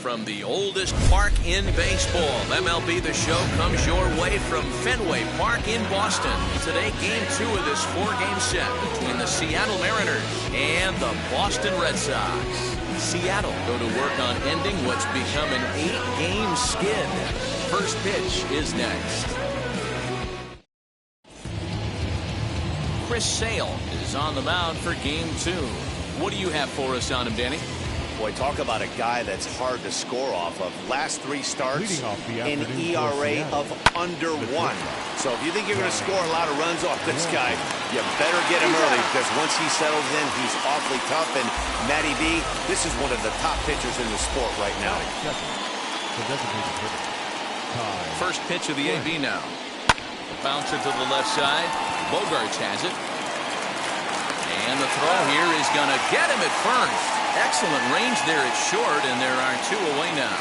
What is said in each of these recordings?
from the oldest park in baseball. MLB The Show comes your way from Fenway Park in Boston. Today, Game 2 of this 4-game set between the Seattle Mariners and the Boston Red Sox. Seattle go to work on ending what's become an 8-game skid. First pitch is next. Chris Sale is on the mound for Game 2. What do you have for us on him, Danny? Boy, talk about a guy that's hard to score off of. Last 3 starts, an ERA of under 1. So if you think you're going to score a lot of runs off this guy, you better get him early, because once he settles in, he's awfully tough. And Matty B, this is one of the top pitchers in the sport right now. First pitch of the AB now. Bouncer to the left side. Bogarts has it. And the throw here is going to get him at first. Excellent range there at short, and there are 2 away now.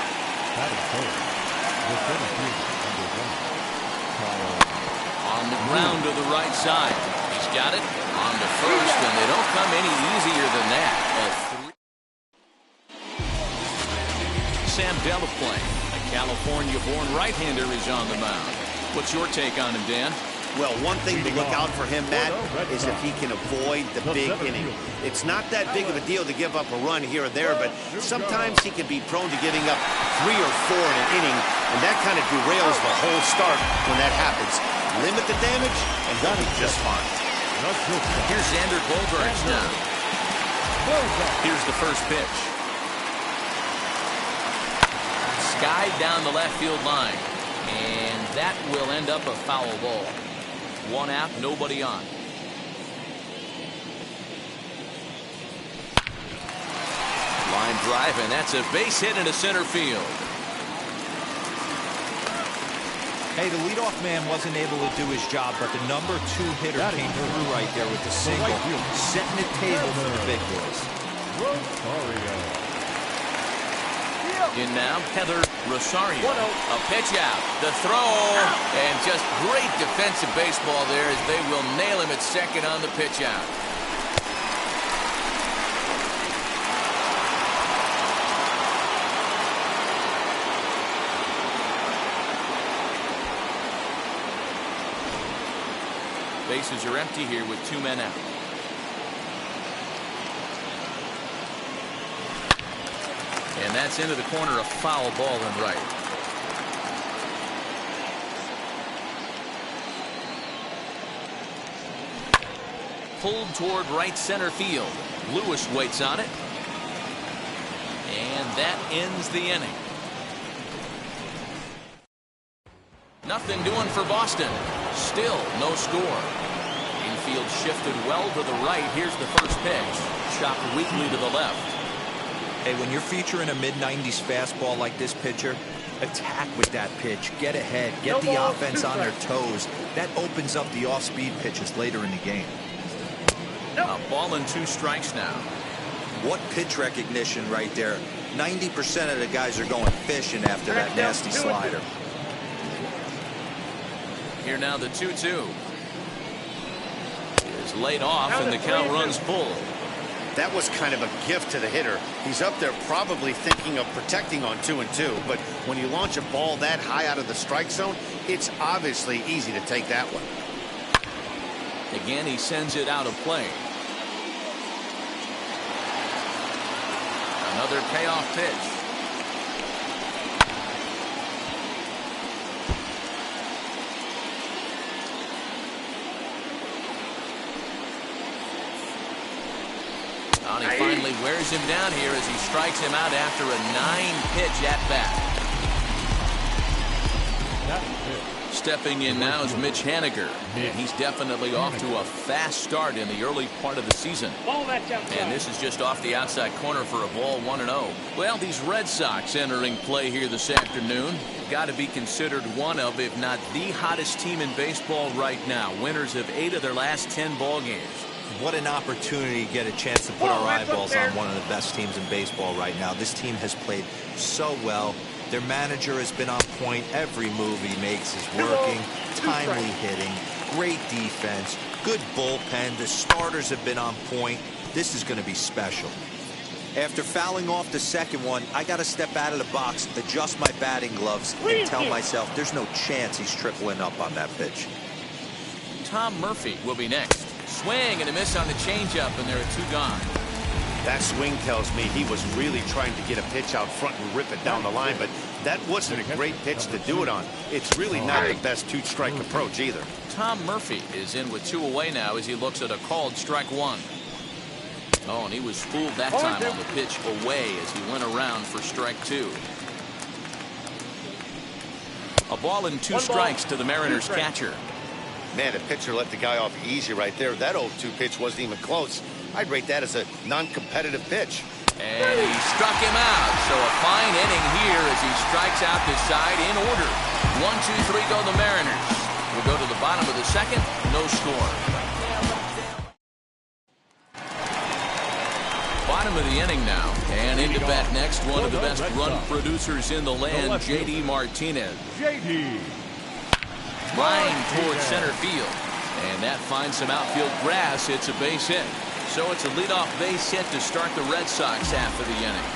On the ground to the right side. He's got it on the first, and they don't come any easier than that. Sam Delaplane, a California-born right-hander, is on the mound. What's your take on him, Dan? Well, one thing to look out for him, Matt, is if he can avoid the big inning. It's not that big of a deal to give up a run here or there, but sometimes he can be prone to giving up 3 or 4 in an inning, and that kind of derails the whole start when that happens. Limit the damage, and he'll be just fine. Here's Xander Bogaerts now. Here's the first pitch. Skied down the left field line, and that will end up a foul ball. 1 out, nobody on. Line drive, and that's a base hit into center field. Hey, the leadoff man wasn't able to do his job, but the number 2 hitter came through right there with the single, setting the table for the big boys. In now, Heather Rosario. A pitch out. The throw. And just great defensive baseball there as they will nail him at second on the pitch out. Bases are empty here with 2 men out. And that's into the corner, a foul ball and right. Pulled toward right center field. Lewis waits on it. And that ends the inning. Nothing doing for Boston. Still no score. Infield shifted well to the right. Here's the first pitch. Chopped weakly to the left. Hey, when you're featuring a mid-90s fastball like this pitcher, attack with that pitch. Get ahead. Get the offense on their toes. That opens up the off-speed pitches later in the game. A ball and 2 strikes now. What pitch recognition right there. 90% of the guys are going fishing after that nasty slider. Here now the 2-2. Is laid off, and the count runs full. That was kind of a gift to the hitter. He's up there probably thinking of protecting on 2-2, but when you launch a ball that high out of the strike zone, it's obviously easy to take that one. Again, he sends it out of play. Another payoff pitch. And he finally wears him down here as he strikes him out after a 9-pitch at-bat. Stepping in now is Mitch Haniger. He's definitely off to a fast start in the early part of the season. And this is just off the outside corner for a ball, 1-0. Well, these Red Sox entering play here this afternoon. Got to be considered one of, if not the hottest team in baseball right now. Winners of 8 of their last 10 ball games. What an opportunity to get a chance to put our eyeballs on one of the best teams in baseball right now. This team has played so well. Their manager has been on point. Every move he makes is working. Timely hitting, great defense, good bullpen. The starters have been on point. This is going to be special. After fouling off the second one, I got to step out of the box, adjust my batting gloves, and tell myself there's no chance he's tripling up on that pitch. Tom Murphy will be next. Swing and a miss on the changeup, and there are 2 gone. That swing tells me he was really trying to get a pitch out front and rip it down the line, but that wasn't a great pitch to do it on. It's really not the best 2-strike approach either. Tom Murphy is in with 2 away now as he looks at a called strike 1. Oh, and he was fooled that time on the pitch away as he went around for strike 2. A ball and 2 strikes to the Mariners catcher. Man, the pitcher let the guy off easy right there. That 0-2 pitch wasn't even close. I'd rate that as a non-competitive pitch. And he struck him out. So a fine inning here as he strikes out this side in order. 1, 2, 3 go the Mariners. We'll go to the bottom of the second. No score. Bottom of the inning now. And into bat next, one of the best run producers in the land, J.D. Martinez. Line towards center field. And that finds some outfield grass. It's a base hit. So it's a leadoff base hit to start the Red Sox half of the inning.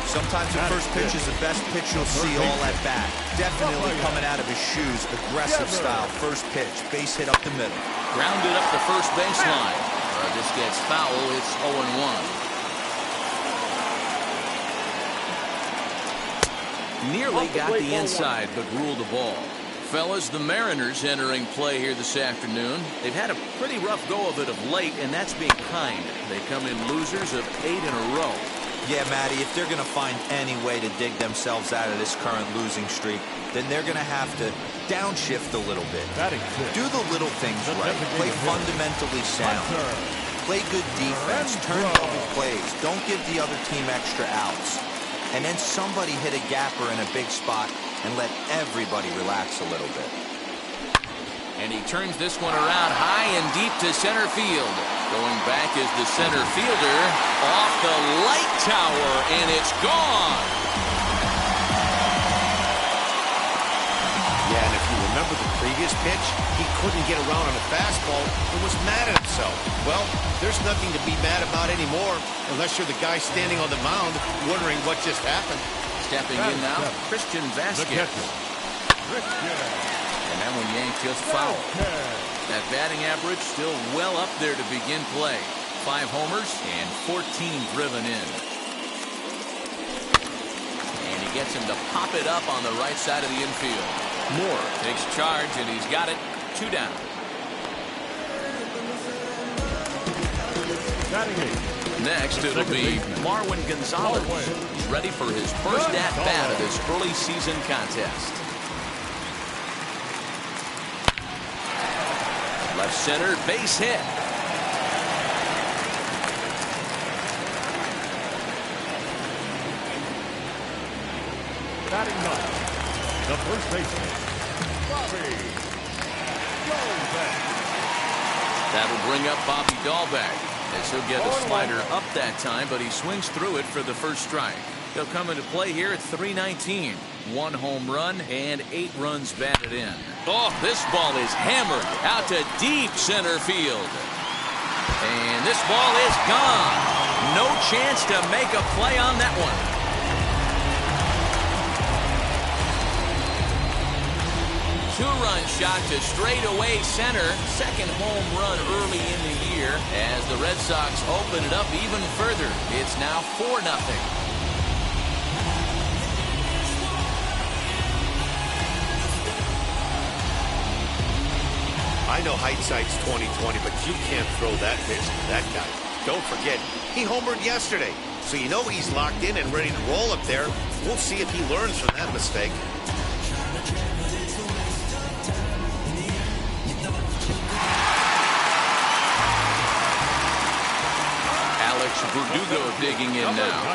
Sometimes the first pitch is the best pitch you'll see all at bat. Definitely coming out of his shoes, aggressive style. First pitch, base hit up the middle. Grounded up the first baseline. This gets foul. It's 0-1. Nearly got the inside, but ruled the ball. Fellas, the Mariners entering play here this afternoon. They've had a pretty rough go of it of late, and that's being kind. They come in losers of 8 in a row. Yeah, Matty, if they're going to find any way to dig themselves out of this current losing streak, then they're going to have to downshift a little bit. Do the little things right. Play fundamentally sound. Play good defense. Turn double plays. Don't give the other team extra outs. And then somebody hit a gapper in a big spot and let everybody relax a little bit. And he turns this one around high and deep to center field. Going back is the center fielder off the light tower, and it's gone. Yeah, and if you remember the previous pitch, he couldn't get around on a fastball and was mad at himself. Well, there's nothing to be mad about anymore unless you're the guy standing on the mound wondering what just happened. Stepping in now, Christian Vasquez. And that one yanked just foul. That batting average still well up there to begin play. 5 homers and 14 driven in. And he gets him to pop it up on the right side of the infield. Moore takes charge, and he's got it. 2 down. Next, it'll be Marwin Gonzalez. He's ready for his first at-bat of this early season contest. Left center, base hit. Batting ninth, the first baseman, Bobby Dahlbeck. That'll bring up Bobby Dahlbeck, as he'll get a slider up that time, but he swings through it for the first strike. He'll come into play here at 319. 1 home run and 8 runs batted in. Oh, this ball is hammered out to deep center field. And this ball is gone. No chance to make a play on that one. Two-run shot to straightaway center. Second home run early in the year as the Red Sox open it up even further. It's now 4-0. I know hindsight's 20/20, but you can't throw that pitch to that guy. Don't forget, he homered yesterday, so you know he's locked in and ready to roll up there. We'll see if he learns from that mistake. Alex Verdugo digging in now.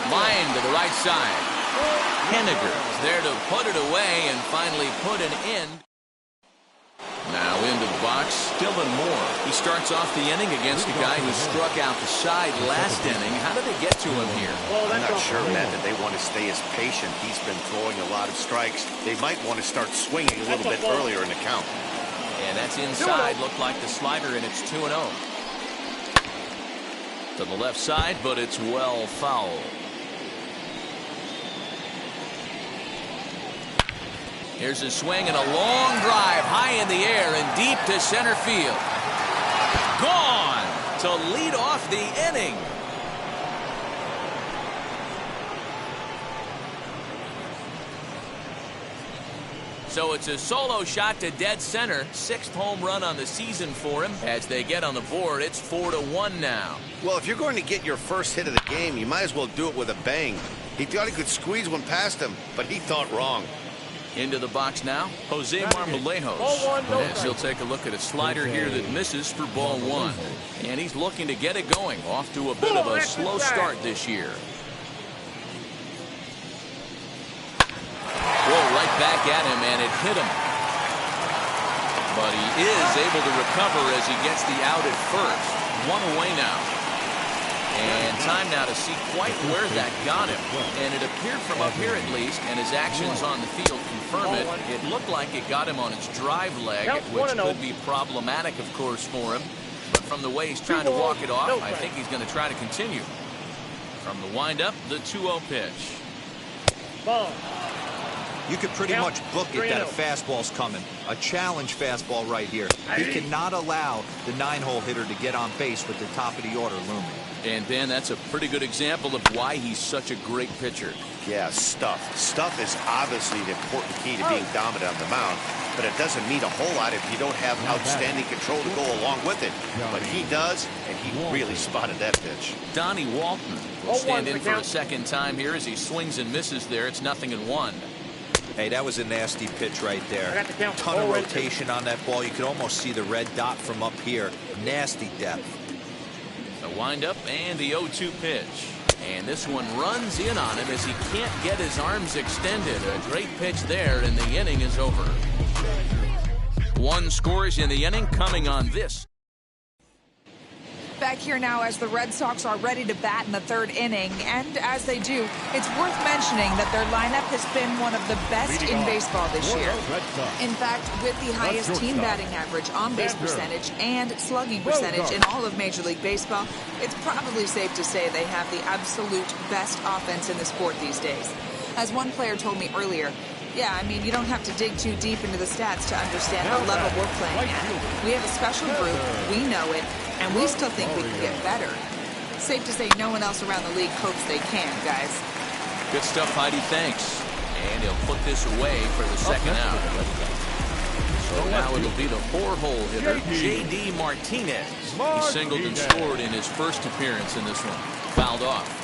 Line to the right side. Henniger is there to put it away and finally put an end. Now into the box, Dylan Moore. He starts off the inning against a guy who struck out the side last inning. How did they get to him here? I'm not sure, Matt, that they want to stay as patient. He's been throwing a lot of strikes. They might want to start swinging a little bit earlier in the count. And that's inside. Looked like the slider, and it's 2-0. To the left side, but it's well foul. Here's a swing and a long drive high in the air and deep to center field. Gone to lead off the inning. So it's a solo shot to dead center. 6th home run on the season for him. As they get on the board, it's 4-1 now. Well, if you're going to get your first hit of the game, you might as well do it with a bang. He thought he could squeeze one past him, but he thought wrong. Into the box now, Jose Marmolejos. As he'll take a look at a slider here that misses for ball 1. And he's looking to get it going. Off to a bit of a slow start this year. Whoa, right back at him, and it hit him. But he is able to recover as he gets the out at first. 1 away now. And time now to see quite where that got him. And it appeared from up here at least, and his actions on the field confirm it. It looked like it got him on his drive leg, which could be problematic, of course, for him. But from the way he's trying to walk it off, I think he's going to try to continue. From the windup, the 2-0 pitch. Ball. You could pretty much book it that a fastball's coming. A challenge fastball right here. He cannot allow the 9-hole hitter to get on base with the top of the order looming. And Ben, that's a pretty good example of why he's such a great pitcher. Yeah, stuff. Stuff is obviously the important key to being dominant on the mound, but it doesn't mean a whole lot if you don't have outstanding control to go along with it. But he does, and he really spotted that pitch. Donnie Walton will stand in for a second time here as he swings and misses there. It's 0-1. Hey, that was a nasty pitch right there. Ton of rotation on that ball. You could almost see the red dot from up here. Nasty depth. The windup and the 0-2 pitch. And this one runs in on him as he can't get his arms extended. A great pitch there, and the inning is over. 1 scores in the inning coming on this. Back here now as the Red Sox are ready to bat in the 3rd inning. And as they do, it's worth mentioning that their lineup has been one of the best in baseball this year. In fact, with the highest team batting average, on-base percentage, and slugging percentage in all of Major League Baseball, it's probably safe to say they have the absolute best offense in the sport these days. As one player told me earlier, yeah, I mean, you don't have to dig too deep into the stats to understand the level we're playing at. We have a special group, we know it, and we still think we can get better. Safe to say no one else around the league hopes they can, guys. Good stuff, Heidi. Thanks. And he'll put this away for the second out. So now it'll be the 4-hole hitter, J.D. Martinez. He singled and scored in his first appearance in this one. Fouled off.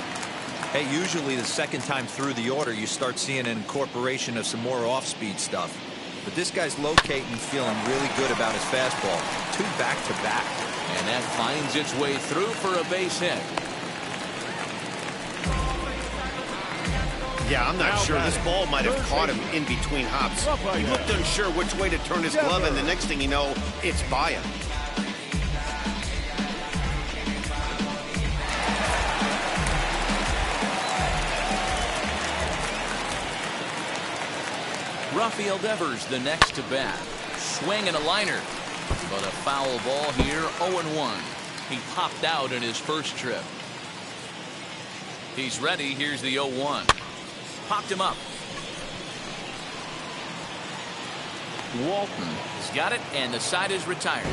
Hey, usually the second time through the order, you start seeing an incorporation of some more off-speed stuff. But this guy's locating, feeling really good about his fastball. 2 back-to-back. And that finds its way through for a base hit. Yeah, I'm not sure. This ball might have caught him in between hops. He looked unsure which way to turn his glove, and the next thing you know, it's by him. Rafael Devers the next to bat. Swing and a liner. But a foul ball here, 0-1. He popped out in his first trip. He's ready. Here's the 0-1. Popped him up. Walton has got it, and the side is retired.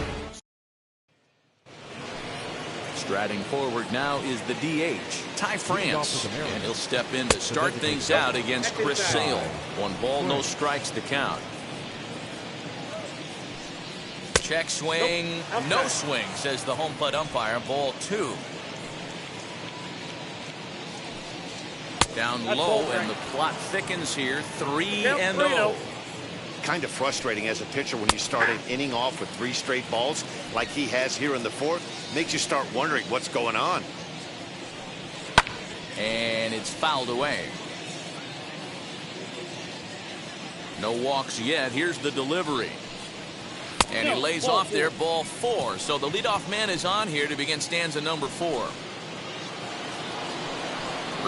Striding forward now is the DH, Ty France, and he'll step in to start things out against Chris Sale. 1 ball, no strikes to count. Check swing, no swing, says the home plate umpire. Ball 2. Down low, and the plot thickens here. 3-0. Kind of frustrating as a pitcher when you start an inning off with 3 straight balls like he has here in the 4th. Makes you start wondering what's going on. And it's fouled away. No walks yet. Here's the delivery. And he lays off there, ball 4. So the leadoff man is on here to begin stanza number 4.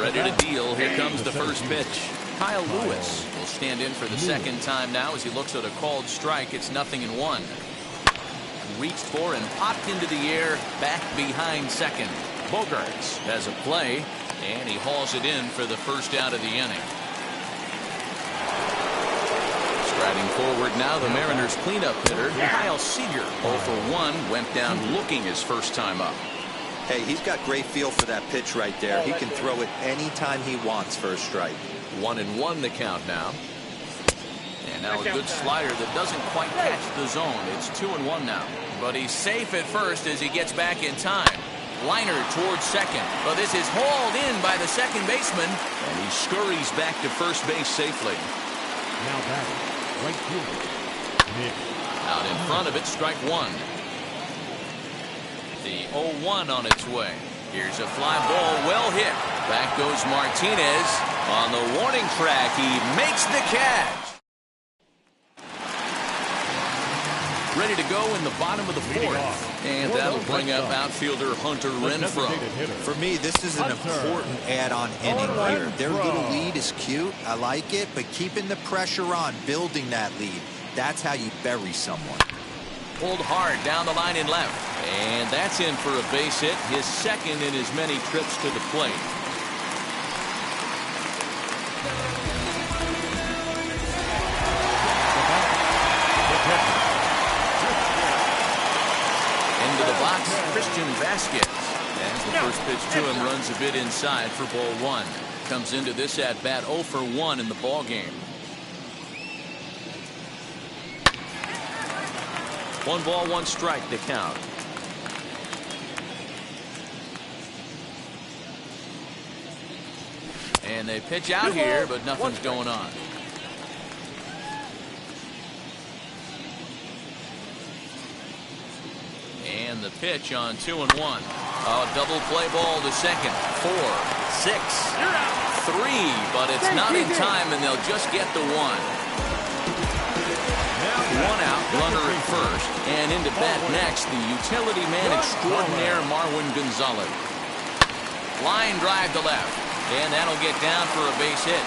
Ready to deal. Here comes the first pitch. Kyle Lewis will stand in for the second time now as he looks at a called strike. It's 0-1. Reached for and popped into the air, back behind second. Bogarts has a play, and he hauls it in for the first out of the inning. Striding forward now, the Mariners cleanup hitter, Kyle Seager. 0 for 1, went down looking his first time up. Hey, he's got great feel for that pitch right there. He can throw it anytime he wants for a strike. 1-1 the count now. And now a good slider that doesn't quite catch the zone. It's 2-1 now. But he's safe at first as he gets back in time. Liner towards second. But this is hauled in by the second baseman. And he scurries back to first base safely. Now batting, right fielder, Nick. Out in front of it, strike one. The 0-1 on its way. Here's a fly ball, well hit. Back goes Martinez. On the warning track, he makes the catch. Ready to go in the bottom of the fourth. And that'll bring up outfielder Hunter Renfroe. For me, this is an important add-on inning here. Their little lead is cute. I like it. But keeping the pressure on, building that lead, that's how you bury someone. Pulled hard down the line in left. And that's in for a base hit. His second in as many trips to the plate. Into the box, Christian Vasquez. As the first pitch to him runs a bit inside for ball one. Comes into this at bat 0 for 1 in the ball game. 1 ball, 1 strike to count. And they pitch out here, but nothing's going on. And the pitch on 2-1. A double play ball to second. 4, 6, 3, but it's not in time, and they'll just get the 1. 1 out, runner at first, and into bat next, the utility man extraordinaire Marwin Gonzalez. Line drive to left, and that'll get down for a base hit.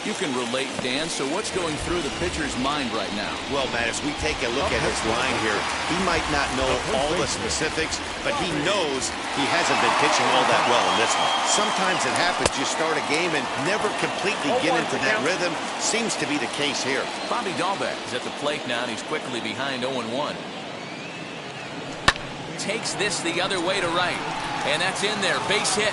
You can relate, Dan, so what's going through the pitcher's mind right now? Well, Matt, as we take a look at his line here, he might not know all the specifics, but he knows he hasn't been pitching all that well in this one. Sometimes it happens. You start a game and never completely get into that rhythm. Seems to be the case here. Bobby Dahlbeck is at the plate now, and he's quickly behind 0-1. Takes this the other way to right, and that's in there. Base hit.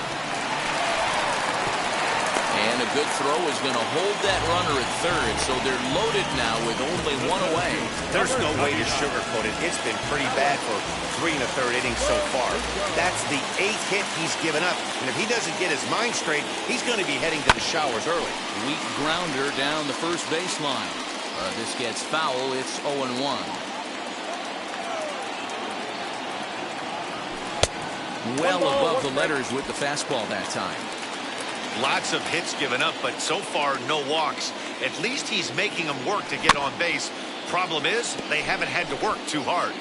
And a good throw is going to hold that runner at third, so they're loaded now with only 1 away. There's no way to sugarcoat it. It's been pretty bad for 3 1/3 innings so far. That's the 8th hit he's given up, and if he doesn't get his mind straight, he's going to be heading to the showers early. Weak grounder down the first baseline. This gets foul. It's 0-1. Well above the letters with the fastball that time. Lots of hits given up, but so far no walks. At least he's making them work to get on base. Problem is, they haven't had to work too hard.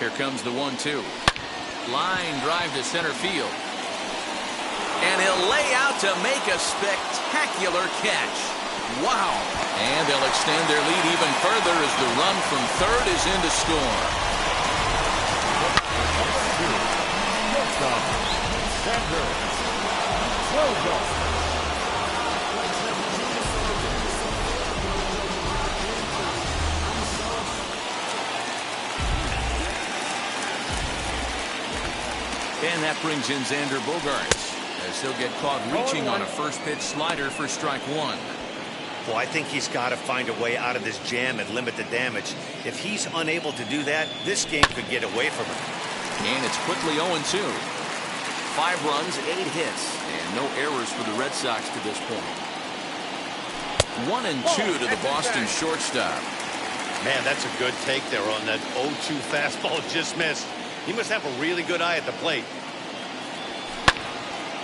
Here comes the 1-2. Line drive to center field. And he'll lay out to make a spectacular catch. Wow. And they'll extend their lead even further as the run from third is in to score. And that brings in Xander Bogarts as he'll get caught reaching on a first pitch slider for strike 1. Well, I think he's got to find a way out of this jam and limit the damage. If he's unable to do that, this game could get away from him. And it's quickly 0-2. 5 runs, 8 hits, and no errors for the Red Sox to this point. 1-2 to the Boston shortstop. Man, that's a good take there on that 0-2 fastball just missed. He must have a really good eye at the plate.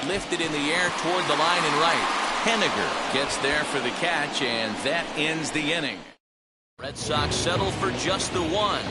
Lifted in the air toward the line and right. Henniger gets there for the catch, and that ends the inning. Red Sox settle for just the 1.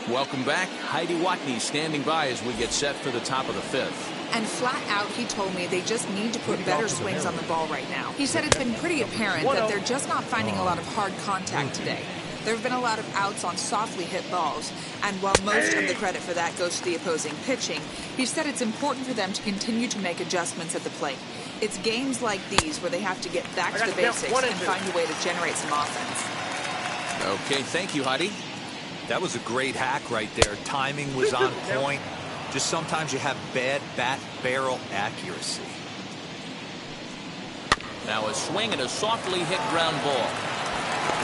Welcome back. Heidi Watney standing by as we get set for the top of the 5th. And flat out, he told me they just need to put better swings on the ball right now. He said it's been pretty apparent that they're just not finding a lot of hard contact today. There have been a lot of outs on softly hit balls, and while most of the credit for that goes to the opposing pitching, he said it's important for them to continue to make adjustments at the plate. It's games like these where they have to get back to the basics and find a way to generate some offense. Okay, thank you, Heidi. That was a great hack right there. Timing was on point. Just sometimes you have bad bat barrel accuracy. Now a swing and a softly hit ground ball.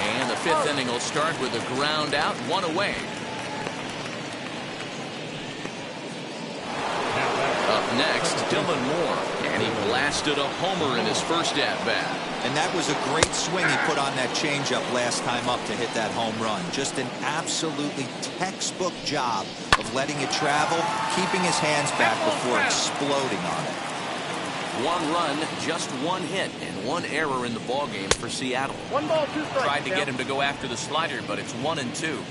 And the fifth inning will start with a ground out, one away. Up next, Dylan Moore, and he blasted a homer in his first at-bat. And that was a great swing he put on that changeup last time up to hit that home run. Just an absolutely textbook job of letting it travel, keeping his hands back before exploding on it. One run, just one hit, and one error in the ballgame for Seattle. 1 ball, 2 strikes. Tried to get him to go after the slider, but it's 1-2.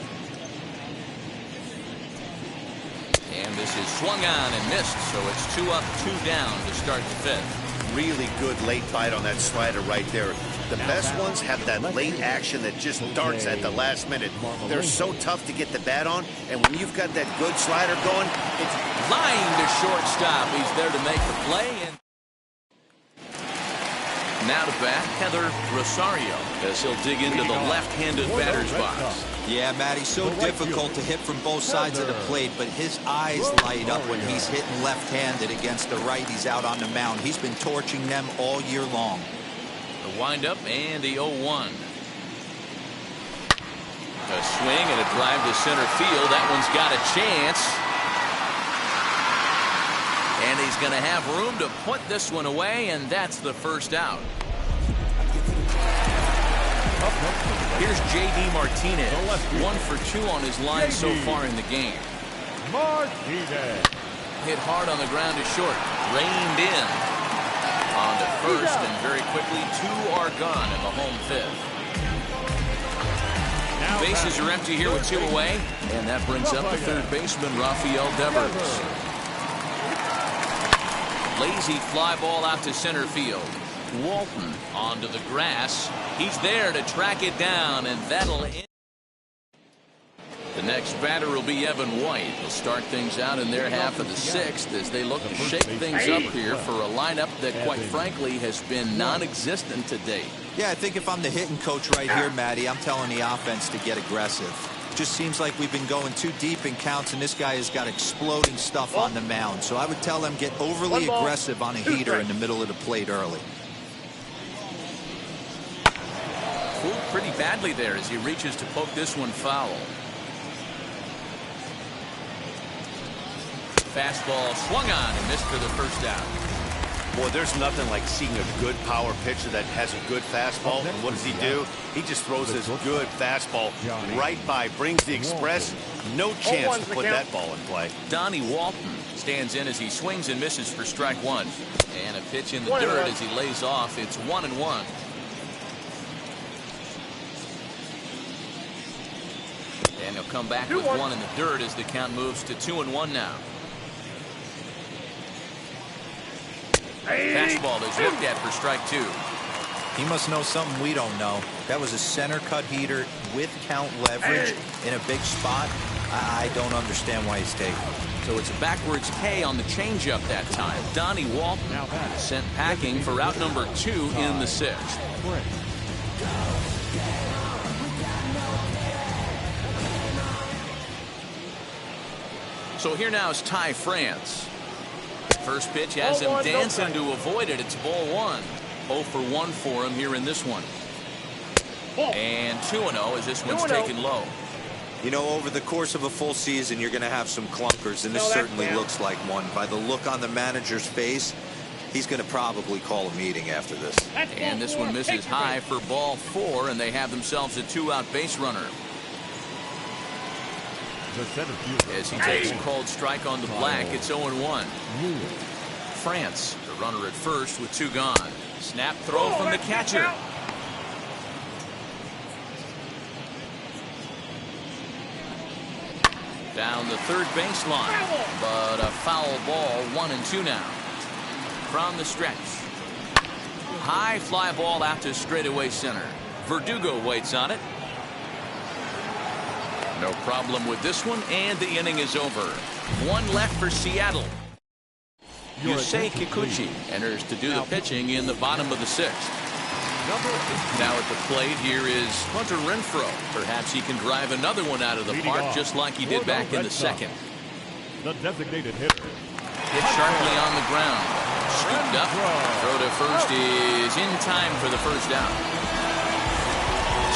And this is swung on and missed, so it's 2 up, 2 down to start the fifth. Really good late bite on that slider right there. The best ones have that late action that just darts at the last minute. They're so tough to get the bat on, and when you've got that good slider going, it's line to shortstop. He's there to make the play. And now to bat, Heather Rosario, as he'll dig into the left-handed batter's box. Yeah, Matty, so difficult to hit from both sides of the plate, but his eyes light up when he's hitting left-handed against the righties out on the mound. He's been torching them all year long. The windup and the 0-1. A swing and a drive to center field. That one's got a chance. And he's going to have room to put this one away, and that's the first out. Here's J.D. Martinez, 1 for 2 on his line so far in the game. Martinez hit hard on the ground to short, reined in on to first, and very quickly 2 are gone in the home fifth. Bases are empty here with 2 away, and that brings up the third baseman, Rafael Devers. Lazy fly ball out to center field. Walton onto the grass. He's there to track it down, and that'll end. The next batter will be Evan White. They'll start things out in their half of the 6th as they look to shake things up here for a lineup that, quite frankly, has been non-existent to date. Yeah, I think if I'm the hitting coach right here, Matty, I'm telling the offense to get aggressive. Just seems like we've been going too deep in counts, and this guy has got exploding stuff on the mound. So I would tell them get overly aggressive on a heater in the middle of the plate early. Fooled pretty badly there as he reaches to poke this one foul. Fastball swung on and missed for the first out. Boy, there's nothing like seeing a good power pitcher that has a good fastball. And what does he do? He just throws this good fastball right by, brings the express. No chance to put that ball in play. Donnie Walton stands in as he swings and misses for strike 1. And a pitch in the dirt as he lays off. It's 1-1. And he'll come back with 1 in the dirt as the count moves to 2-1 now. Fastball is looked at for strike 2. He must know something we don't know. That was a center cut heater with count leverage in a big spot. I don't understand why he's taking it. So it's a backwards K on the changeup that time. Donnie Walton sent packing for out number 2 in the 6th. So here now is Ty France. First pitch has him dancing to avoid it. It's ball 1. 0 for 1 for him here in this one. And 2-0 as this one's taken low. You know, over the course of a full season, you're going to have some clunkers, and this certainly looks like one. By the look on the manager's face, he's going to probably call a meeting after this. And this one misses high for ball 4, and they have themselves a 2-out base runner. As he takes a called strike on the black, it's 0-1. France, the runner at first with 2 gone. Snap throw from the catcher. Down the third baseline, but a foul ball, 1-2 now. From the stretch. High fly ball out to straightaway center. Verdugo waits on it. No problem with this one, and the inning is over. One left for Seattle. Yusei Kikuchi enters to do the pitching in the bottom of the sixth. Now at the plate, here is Hunter Renfroe. Perhaps he can drive another one out of the park just like he did back in the second. The designated hitter. Hit sharply on the ground. Scooped up. Throw to first is in time for the first out.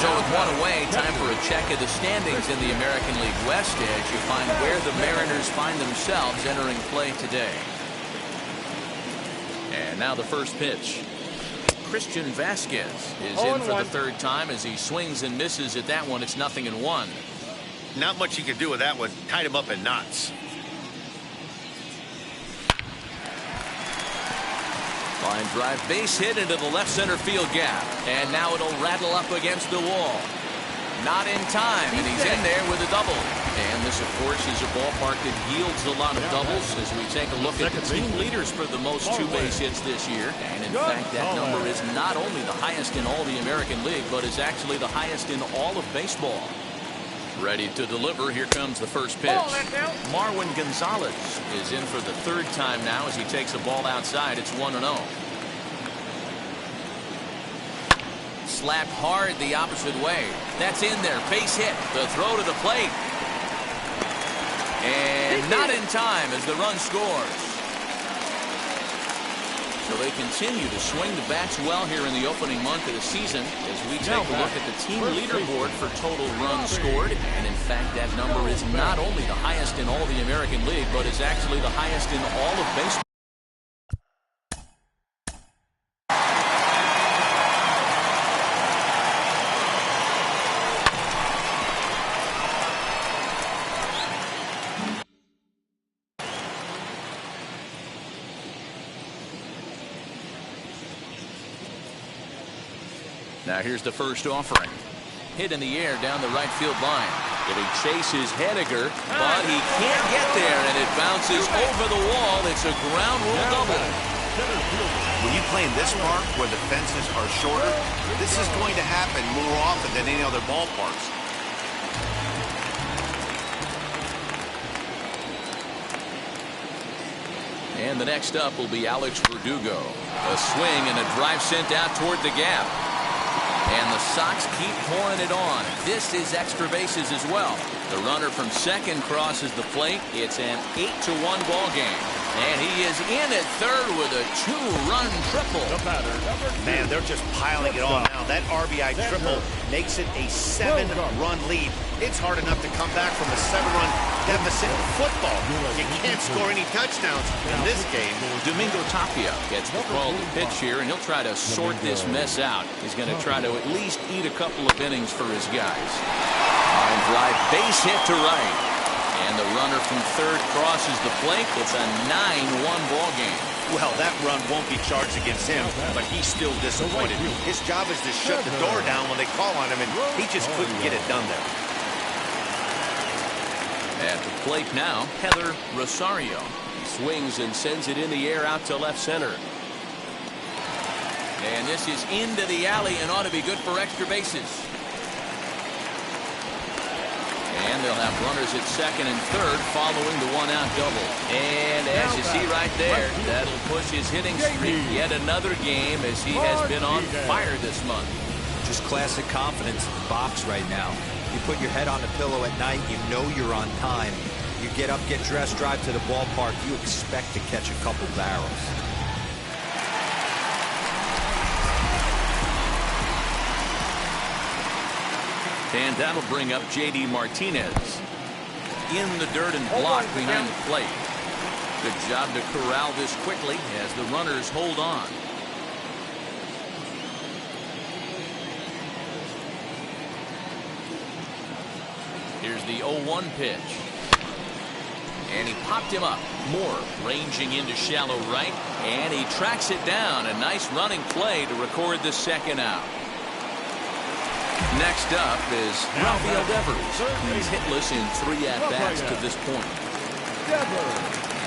So with one away, time for a check of the standings in the American League West as you find where the Mariners find themselves entering play today. And now the first pitch. Christian Vasquez is in for the third time as he swings and misses at that one. It's 0-1. Not much you can do with that one. Tied him up in knots. Line drive base hit into the left center field gap. And now it'll rattle up against the wall. Not in time, and he's in there with a double. And this, of course, is a ballpark that yields a lot of doubles as we take a look at the team leaders for the most two-base hits this year. And in fact, that number is not only the highest in all the American League, but is actually the highest in all of baseball. Ready to deliver. Here comes the first pitch. Marwin Gonzalez is in for the third time now as he takes a ball outside. It's 1-0. Slapped hard the opposite way. That's in there. Base hit. The throw to the plate. And not in time as the run scores. So they continue to swing the bats well here in the opening month of the season as we take a look at the team leaderboard for total runs scored. And in fact, that number is not only the highest in all the American League, but is actually the highest in all of baseball. Now here's the first offering. Hit in the air down the right field line. It'll chase his Henniger, but he can't get there, and it bounces over the wall. It's a ground rule double. When you play in this park where the fences are shorter, this is going to happen more often than any other ballparks. And the next up will be Alex Verdugo. A swing and a drive sent out toward the gap. And the Sox keep pouring it on. This is extra bases as well. The runner from second crosses the plate. It's an 8-1 ball game. And he is in at third with a two-run triple. Man, they're just piling it on now. That RBI triple makes it a 7-run lead. It's hard enough to come back from a 7-run deficit in football. You can't score any touchdowns in this game. Domingo Tapia gets the call to pitch here, and he'll try to sort this mess out. He's going to try to at least eat a couple of innings for his guys. Line drive, base hit to right. And the runner from third crosses the plate. It's a 9-1 ball game. Well, that run won't be charged against him, but he's still disappointed. His job is to shut the door down when they call on him, and he just couldn't get it done there. At the plate now, Heather Rosario. He swings and sends it in the air out to left center. And this is into the alley and ought to be good for extra bases. And they'll have runners at second and third following the one-out double. And as you see right there, that'll push his hitting streak yet another game as he has been on fire this month. Just classic confidence in the box right now. You put your head on the pillow at night, you know you're on time. You get up, get dressed, drive to the ballpark, you expect to catch a couple barrels. And that'll bring up J.D. Martinez in the dirt and block behind the plate. Good job to corral this quickly as the runners hold on. Here's the 0-1 pitch. And he popped him up. Moore ranging into shallow right. And he tracks it down. A nice running play to record the second out. Next up is Rafael Devers. He's hitless in 3 at-bats to this point.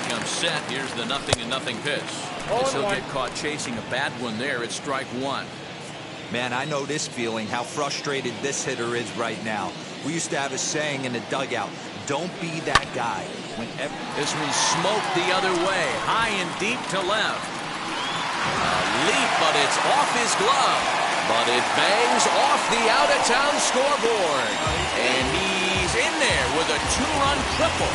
Comes set. Here's the 0-0 pitch. As he'll get caught chasing a bad one there. It's strike 1. Man, I know this feeling, how frustrated this hitter is right now. We used to have a saying in the dugout, don't be that guy. This one's smoked the other way, high and deep to left. A leap, but it's off his glove. But it bangs off the out-of-town scoreboard. And he's in there with a 2-run triple.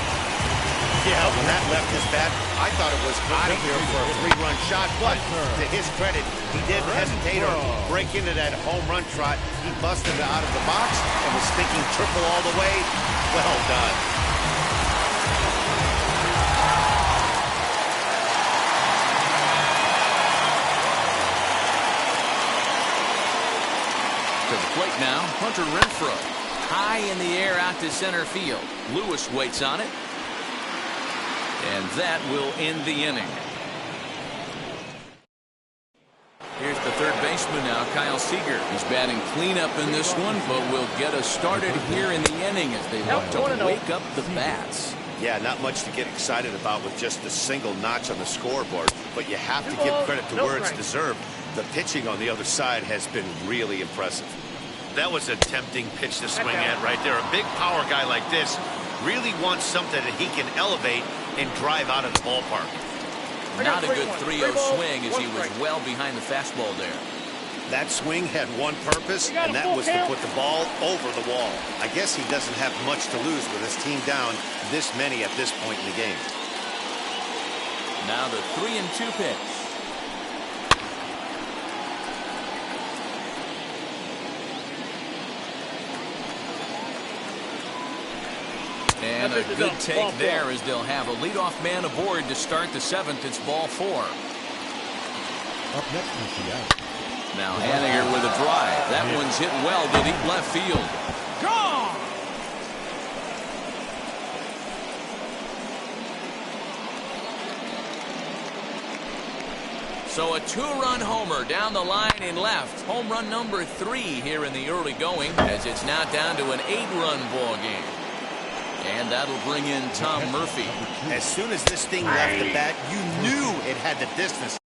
Yeah, when that left his bat, I thought it was out of here for a 3-run shot, but to his credit, he didn't hesitate or break into that home run trot. He busted it out of the box and was thinking triple all the way. Well done. To the plate now, Hunter Renfroe. High in the air out to center field. Lewis waits on it. And that will end the inning. Here's the third baseman now, Kyle Seager. He's batting cleanup in this one, but will get us started here in the inning as they look to wake up the bats. Yeah, not much to get excited about with just a single notch on the scoreboard, but you have to give credit to where it's deserved. The pitching on the other side has been really impressive. That was a tempting pitch to swing at right there. A big power guy like this really wants something that he can elevate and drive out of the ballpark. Not a good 3-0 swing as he was well behind the fastball there. That swing had one purpose, and that was to put the ball over the wall. I guess he doesn't have much to lose with his team down this many at this point in the game. Now the 3-2 pitch. And a good take there as they'll have a leadoff man aboard to start the 7th. It's ball 4. Up next is Seattle. Now Haniger with a drive. That one's hit well to deep left field. Gone! So a 2-run homer down the line in left. Home run number 3 here in the early going as it's now down to an 8-run ball game. And that'll bring in Tom Murphy. As soon as this thing left the bat, you knew it had the distance.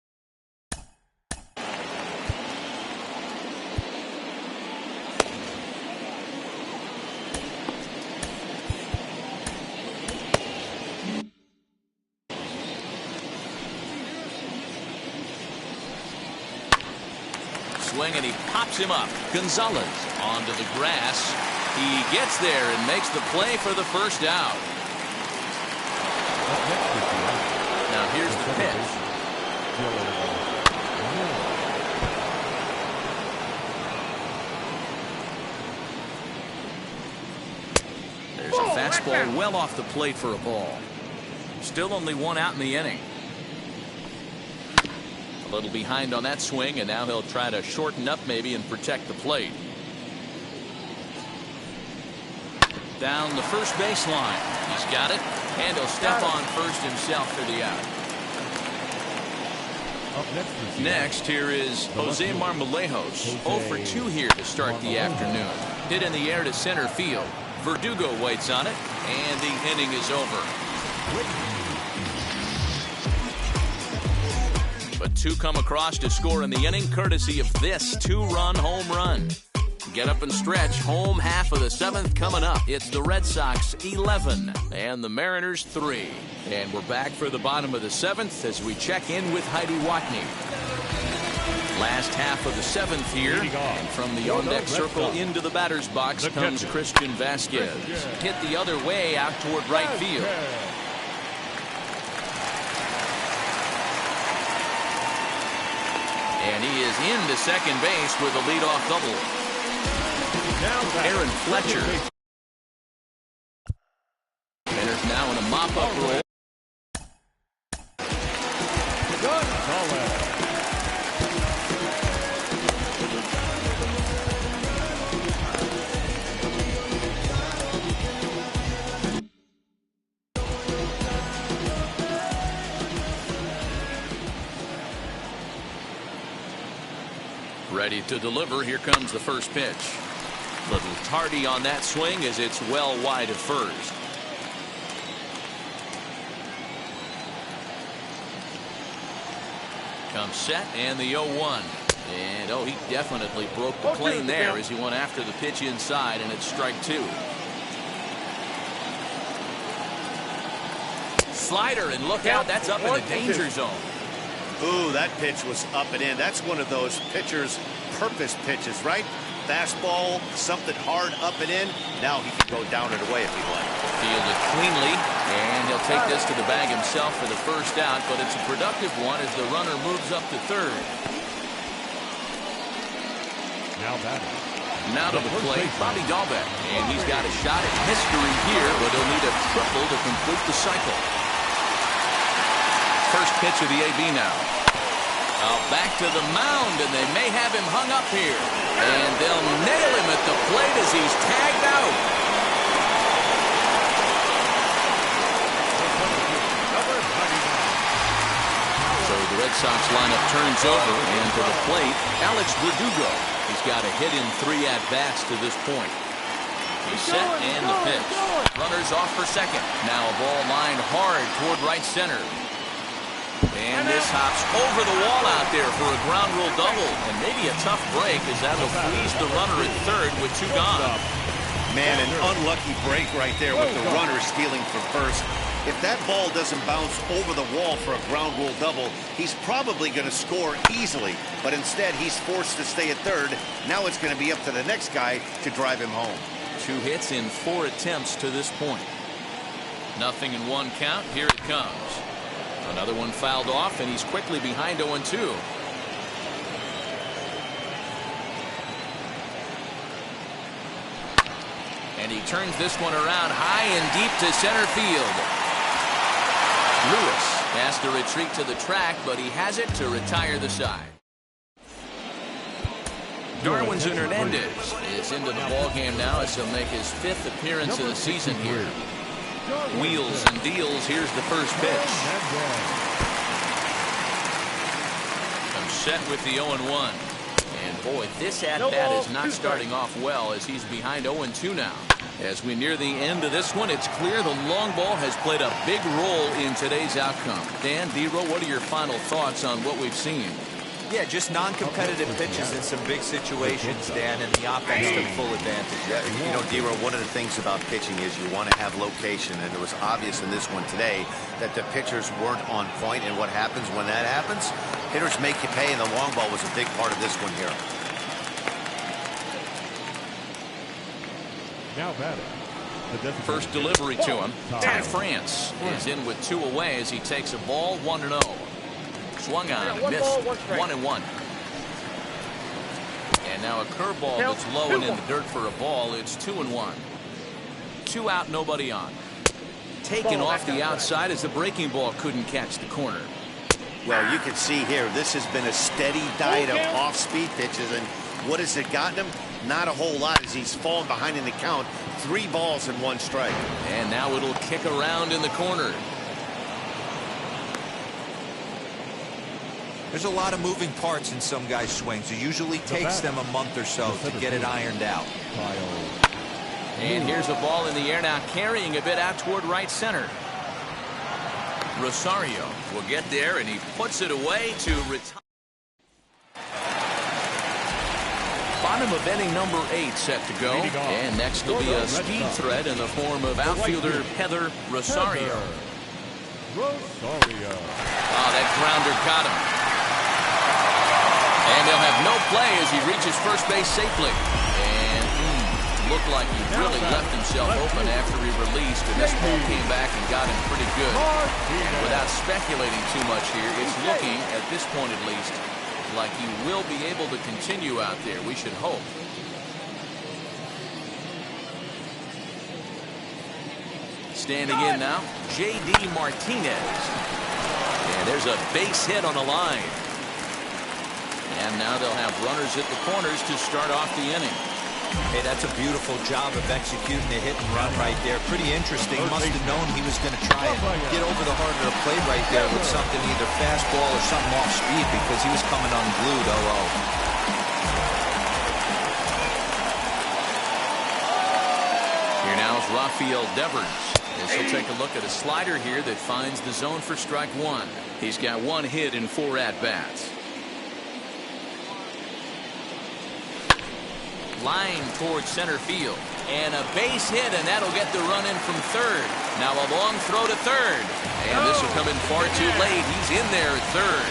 Swing and he pops him up. Gonzalez onto the grass. He gets there and makes the play for the first out. Now here's the pitch. There's a fastball well off the plate for a ball. Still only 1 out in the inning. A little behind on that swing, and now he'll try to shorten up maybe and protect the plate. Down the first baseline. He's got it, and he'll step on first himself for the out. Next, here is Jose Marmolejos. 0 for 2 here to start the afternoon. Hit in the air to center field. Verdugo waits on it, and the inning is over. But 2 come across to score in the inning, courtesy of this 2-run home run. Get up and stretch. Home half of the 7th coming up. It's the Red Sox 11 and the Mariners 3. And we're back for the bottom of the 7th as we check in with Heidi Watney. Last half of the 7th here. And from the on-deck circle into the batter's box comes Christian Vasquez. Hit the other way out toward right field. And he is into second base with a leadoff double. Aaron Fletcher. Mariners now in a mop-up role. Ready to deliver. Here comes the first pitch. Little tardy on that swing as it's well wide of first. Comes set and the 0-1. And oh, he definitely broke the plane there as he went after the pitch inside, and it's strike two. Slider, and look out, that's up in the danger zone. Ooh, that pitch was up and in. That's one of those pitcher's purpose pitches, right? Fastball, something hard up and in. Now he can go down and away if he likes. Fielded cleanly, and he'll take this to the bag himself for the first out, but it's a productive one as the runner moves up to third. Now to the plate, Bobby Dahlbeck, and he's got a shot at history here, but he'll need a triple to complete the cycle. First pitch of the AB now. Back to the mound, and they may have him hung up here. And they'll nail him at the plate as he's tagged out. So the Red Sox lineup turns over, and to the plate, Alex Verdugo. He's got a hit in 3 at-bats to this point. He's set and the pitch. Runners off for second. Now a ball lined hard toward right center. And this hops over the wall out there for a ground rule double. And maybe a tough break as that'll please the runner at third with 2 gone. Man, an unlucky break right there with the runner stealing for first. If that ball doesn't bounce over the wall for a ground rule double, he's probably going to score easily. But instead, he's forced to stay at third. Now it's going to be up to the next guy to drive him home. 2 hits in 4 attempts to this point. Nothing in 1 count. Here it comes. Another one fouled off, and he's quickly behind 0-2. And he turns this one around high and deep to center field. Lewis has to retreat to the track, but he has it to retire the side. Darwinzon Hernandez is into the ballgame now as he'll make his 5th appearance of the season here. Wheels and deals. Here's the first pitch. Comes set with the 0-1. And boy, this at-bat is not starting off well as he's behind 0-2 now. As we near the end of this one, it's clear the long ball has played a big role in today's outcome. Dan, D-Roll, what are your final thoughts on what we've seen? Yeah, just non-competitive pitches in some big situations, Dan, and the offense took full advantage. You know, D-Roll, one of the things about pitching is you want to have location, and it was obvious in this one today that the pitchers weren't on point, and what happens when that happens? Hitters make you pay, and the long ball was a big part of this one here. Now batting. First delivery to him. Ty France is in with 2 away as he takes a ball 1-0. Swung on, missed, 1-1. And now a curveball that's low and in the dirt for a ball. It's 2-1. 2 out, nobody on. Taken off the outside as the breaking ball couldn't catch the corner. Well, you can see here, this has been a steady diet of off-speed pitches, and what has it gotten him? Not a whole lot as he's fallen behind in the count. 3 balls and 1 strike. And now it'll kick around in the corner. There's a lot of moving parts in some guys' swings. It usually takes them a month or so to get it ironed out. And here's a ball in the air now, carrying a bit out toward right center. Rosario will get there, and he puts it away to retire. Bottom of inning number 8 set to go. And next will be a speed threat in the form of outfielder Heather Rosario. Oh, that grounder caught him. And they'll have no play as he reaches first base safely. And looked like he really left himself open after he released, and this ball came back and got him pretty good. And without speculating too much here, it's looking, at this point at least, like he will be able to continue out there. We should hope. Standing in now, J.D. Martinez. And there's a base hit on the line. And now they'll have runners at the corners to start off the inning. Hey, that's a beautiful job of executing the hit and run right there. Pretty interesting. Must have known he was going to try and get over the harder plate right there with something, either fastball or something off speed, because he was coming unglued. 0-0. field, Devers. As he'll take a look at a slider here that finds the zone for strike one. He's got one hit in 4 at-bats. Line towards center field. And a base hit, and that'll get the run in from third. Now a long throw to third. And this will come in far too late. He's in there at third.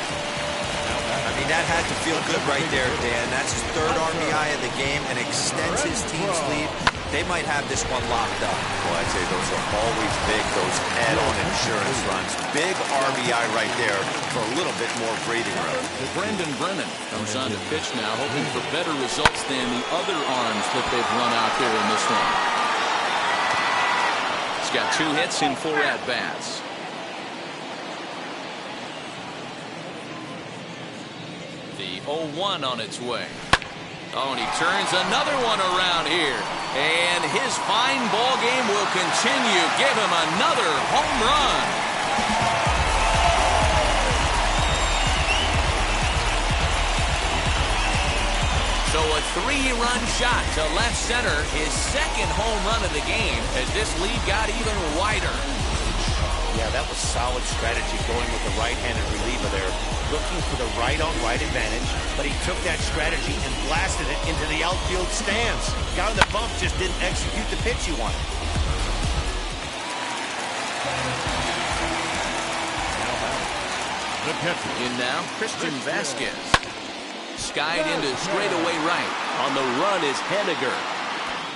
I mean, that had to feel good right there, Dan. That's his 3rd RBI of the game and extends his team's lead. They might have this one locked up. Well, I'd say those are always big, those add-on insurance runs. Big RBI right there for a little bit more breathing room. Brendan Brennan comes on to pitch now, hoping for better results than the other arms that they've run out there in this one. He's got 2 hits in 4 at-bats. The 0-1 on its way. Oh, and he turns another one around here. And his fine ball game will continue. Give him another home run. So a 3-run shot to left center, his 2nd home run of the game, as this lead got even wider. Yeah, that was solid strategy going with the right-handed reliever there. Looking for the right-on-right advantage, but he took that strategy and blasted it into the outfield stands. Guy on the bump just didn't execute the pitch he wanted. The catcher. In now, Christian Vasquez. Skied into straightaway right. On the run is Henniger.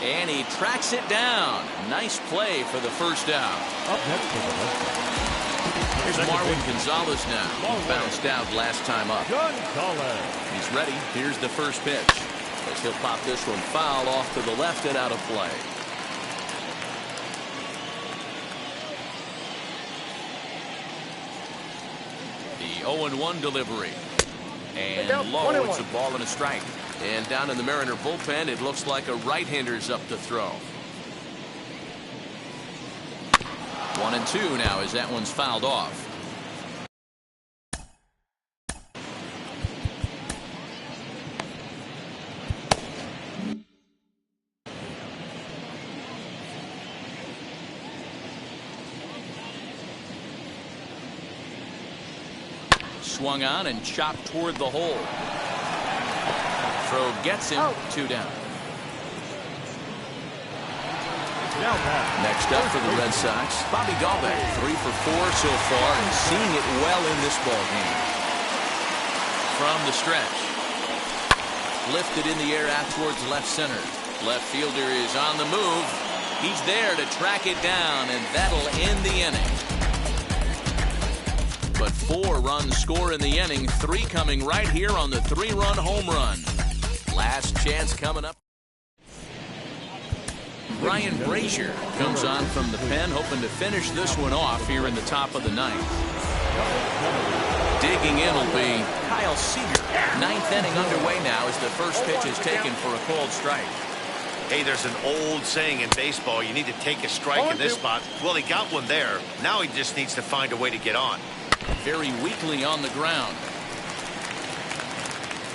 And he tracks it down. Nice play for the first out. Up next for the West. Here's Marwin Gonzalez now. He bounced out last time up. He's ready. Here's the first pitch. As he'll pop this one foul off to the left and out of play. The 0-1 delivery. And low, it's a ball and a strike. And down in the Mariner bullpen, it looks like a right-hander's up to throw. 1-2 now as that one's fouled off. Swung on and chopped toward the hole. Throw gets him. 2 down. Next up for the Red Sox, Bobby Dalbec, 3 for 4 so far and seeing it well in this ball game. From the stretch. Lifted in the air out towards left center. Left fielder is on the move. He's there to track it down, and that'll end the inning. But 4 runs score in the inning, 3 coming right here on the 3-run home run. Last chance coming up. Ryan Brazier comes on from the pen, hoping to finish this one off here in the top of the 9th. Digging in will be Kyle Seager. 9th inning underway now as the first pitch is taken for a called strike. Hey, there's an old saying in baseball, you need to take a strike in this spot. Well, he got one there. Now he just needs to find a way to get on. Very weakly on the ground.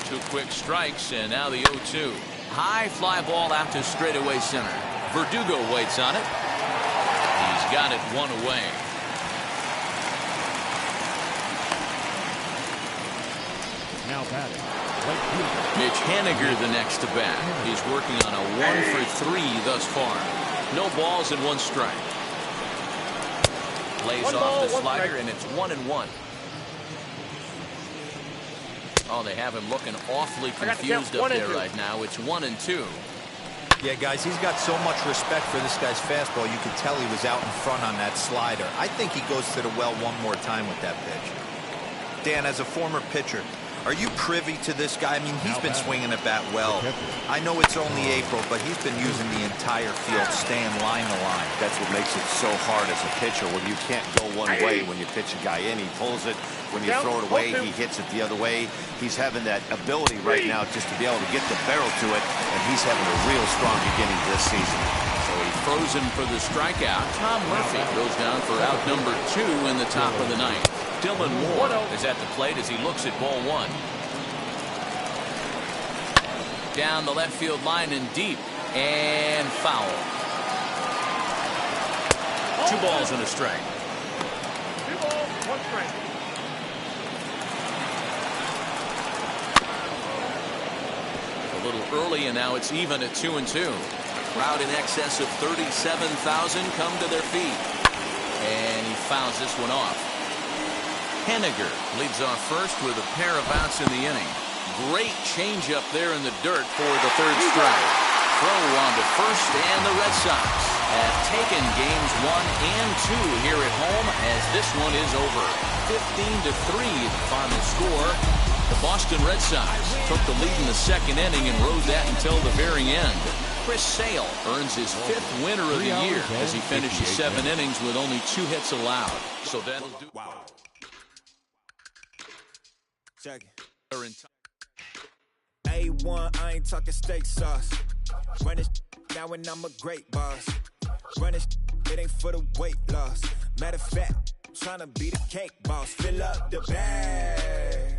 2 quick strikes, and now the 0-2. High fly ball out to straightaway center. Verdugo waits on it. He's got it 1 away. Now batting. Mitch Haniger the next to bat. He's working on a 1 for 3 thus far. No balls and 1 strike. Lays off the slider, and it's 1-1. Oh, they have him looking awfully confused up there right now. It's 1-2. Yeah, guys, he's got so much respect for this guy's fastball. You could tell he was out in front on that slider. I think he goes to the well one more time with that pitch. Dan, as a former pitcher, are you privy to this guy? I mean, he's been swinging the bat well. I know it's only April, but he's been using the entire field, staying line to line. That's what makes it so hard as a pitcher when you can't go one way. When you pitch a guy in, he pulls it. When you throw it away, he hits it the other way. He's having that ability right now just to be able to get the barrel to it, and he's having a real strong beginning this season. So he throws him for the strikeout. Tom Murphy goes down for out number 2 in the top of the 9th. Dylan Moore is at the plate as he looks at ball 1. Down the left field line and deep, and foul. 2 balls and a strike. 2 balls, 1 strike. A little early, and now it's even at 2-2. Crowd in excess of 37,000 come to their feet. And he fouls this one off. Henniger leads off first with a pair of outs in the inning. Great changeup there in the dirt for the 3rd strike. Throw on to first, and the Red Sox have taken games 1 and 2 here at home as this one is over. 15-3 the final score. The Boston Red Sox took the lead in the 2nd inning and rode that until the very end. Chris Sale earns his 5th winner of the year as he finishes 7 innings with only 2 hits allowed. So that'll do. Wow. Check it. A1, I ain't talking steak sauce. Run this now and I'm a great boss. Run this, it ain't for the weight loss. Matter of fact, tryna be the cake boss. Fill up the bag.